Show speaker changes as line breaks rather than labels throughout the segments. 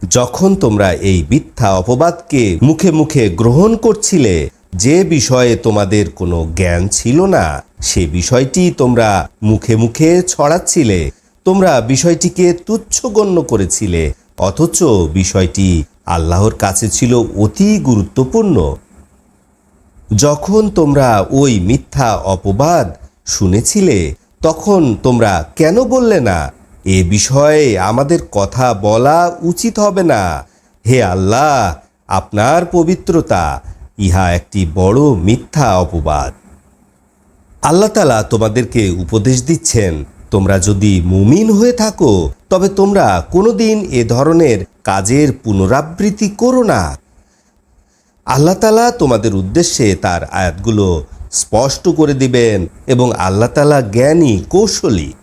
যখন তোমরা এই মিথ্যা অপবাদকে মুখে মুখে গ্রহণ করছিলে, যে বিষয়ে তোমাদের কোনো জ্ঞান ছিল না, সে বিষয়টি তোমরা মুখে মুখে ছড়াচ্ছিলে। তোমরা বিষয়টিকে তুচ্ছ গণ্য করেছিলে, অথচ বিষয়টি আল্লাহর কাছে ছিল অতি গুরুত্বপূর্ণ। যখন তোমরা ওই মিথ্যা অপবাদ শুনেছিলে, তখন তোমরা কেন বললে না, এ বিষয়ে আমাদের কথা বলা উচিত হবে না? হে আল্লাহ, আপনার পবিত্রতা, ইহা একটি বড় মিথ্যা অপবাদ। আল্লাহ তাআলা তোমাদেরকে উপদেশ দিচ্ছেন, তোমরা যদি মুমিন হয়ে থাকো তবে তোমরা কোনোদিন এ ধরনের কাজের পুনরাবৃত্তি করো না। আল্লাহ তাআলা তোমাদের উদ্দেশ্যে তার আয়াতগুলো স্পষ্ট করে দিবেন এবং আল্লাহ তাআলা জ্ঞানী, কৌশলী।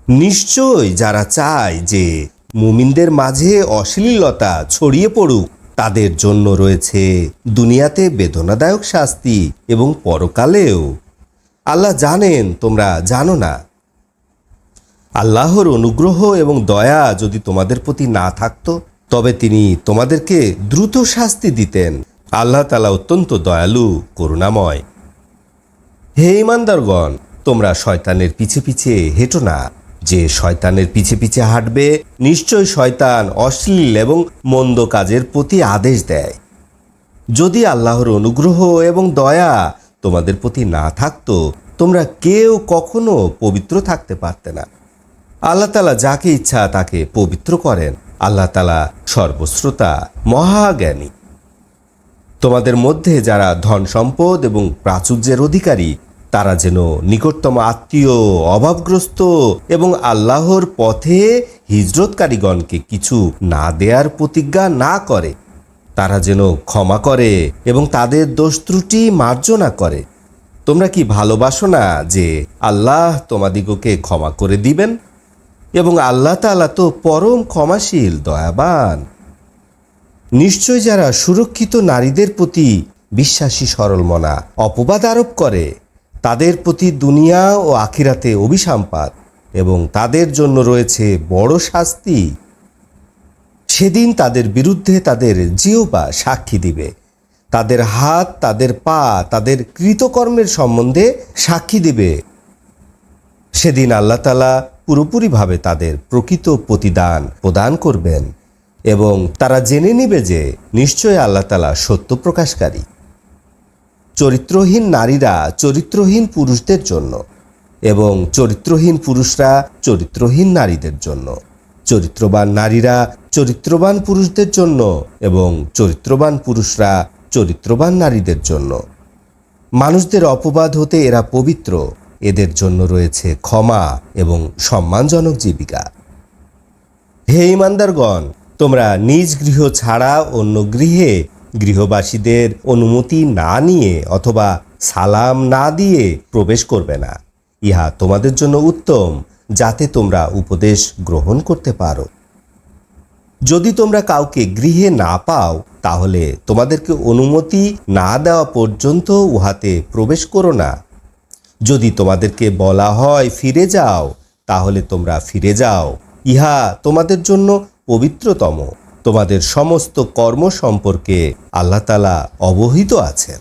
নিশ্চয় যারা চায় যে মুমিনদের মাঝে অশ্লীলতা ছড়িয়ে পড়ুক, তাদের জন্য রয়েছে দুনিয়াতে বেদনাদায়ক শাস্তি এবং পরকালেও। আল্লাহ জানেন তোমরা জানো না। আল্লাহর অনুগ্রহ এবং দয়া যদি তোমাদের প্রতি না থাকতো, তবে তিনি তোমাদেরকে দ্রুত শাস্তি দিতেন। আল্লাহ তাআলা অত্যন্ত দয়ালু, করুণাময়। হে ঈমানদারগণ, তোমরা শয়তানের পিছে পিছে হেঁটো না। যে শয়তানের পিছে পিছে হাঁটবে, নিশ্চয় শয়তান অশ্লীল এবং মন্দ কাজের প্রতি আদেশ দেয়। যদি আল্লাহর অনুগ্রহ এবং দয়া তোমাদের প্রতি না থাকতো, তোমরা কেউ কখনো পবিত্র থাকতে পারতে না। আল্লাহ তাআলা যাকে ইচ্ছা তাকে পবিত্র করেন। আল্লাহ তাআলা সর্বশ্রোতা, মহাজ্ঞানী। তোমাদের মধ্যে যারা ধন সম্পদ এবং প্রাচুর্যের অধিকারী, তারা যেন নিকটতম আত্মীয়, অভাবগ্রস্ত এবং আল্লাহর পথে হিজরতকারীগণকে কিছু না দেয়ার প্রতিজ্ঞা না করে। তারা যেন ক্ষমা করে এবং তাদের দোষ ত্রুটি মার্জনা করে। তোমরা কি ভালোবাসো না যে আল্লাহ তোমাদিগকে ক্ষমা করে দিবেন? এবং আল্লাহ তাআলা তো পরম ক্ষমাশীল, দয়াবান। নিশ্চয় যারা সুরক্ষিত নারীদের প্রতি বিশ্বাসী সরলমনা অপবাদ আরোপ করে, তাদের প্রতি দুনিয়া ও আখিরাতে অভিসম্পাত এবং তাদের জন্য রয়েছে বড় শাস্তি। সেদিন তাদের বিরুদ্ধে তাদের জিহ্বা সাক্ষী দিবে, তাদের হাত, তাদের পা, তাদের কৃতকর্মের সম্বন্ধে সাক্ষী দিবে। সেদিন আল্লাহ তাআলা পুরোপুরিভাবে তাদের প্রকৃত প্রতিদান প্রদান করবেন এবং তারা জেনে নিবে যে নিশ্চয় আল্লাহ তাআলা সত্য প্রকাশকারী। চরিত্রহীন নারীরা চরিত্রহীন পুরুষদের জন্য এবং চরিত্রহীন পুরুষরা চরিত্রহীন নারীদের জন্য, চরিত্রবান নারীরা চরিত্রবান পুরুষদের জন্য এবং চরিত্রবান পুরুষরা চরিত্রবান নারীদের জন্য। মানুষদের অপবাদ হতে এরা পবিত্র, এদের জন্য রয়েছে ক্ষমা এবং সম্মানজনক জীবিকা। হে ঈমানদারগণ, তোমরা নিজ গৃহ ছাড়া অন্য গৃহে গৃহবাসীদের অনুমতি না নিয়ে অথবা সালাম না দিয়ে প্রবেশ করবে না। ইহা তোমাদের জন্য উত্তম, যাতে তোমরা উপদেশ গ্রহণ করতে পারো। যদি তোমরা কাউকে গৃহে না পাও, তাহলে তোমাদেরকে অনুমতি না দেওয়া পর্যন্ত উহাতে প্রবেশ করো না। যদি তোমাদেরকে বলা হয় ফিরে যাও, তাহলে তোমরা ফিরে যাও। ইহা তোমাদের জন্য পবিত্রতম। তোমাদের সমস্ত কর্ম সম্পর্কে আল্লাহ তাআলা অবহিত আছেন।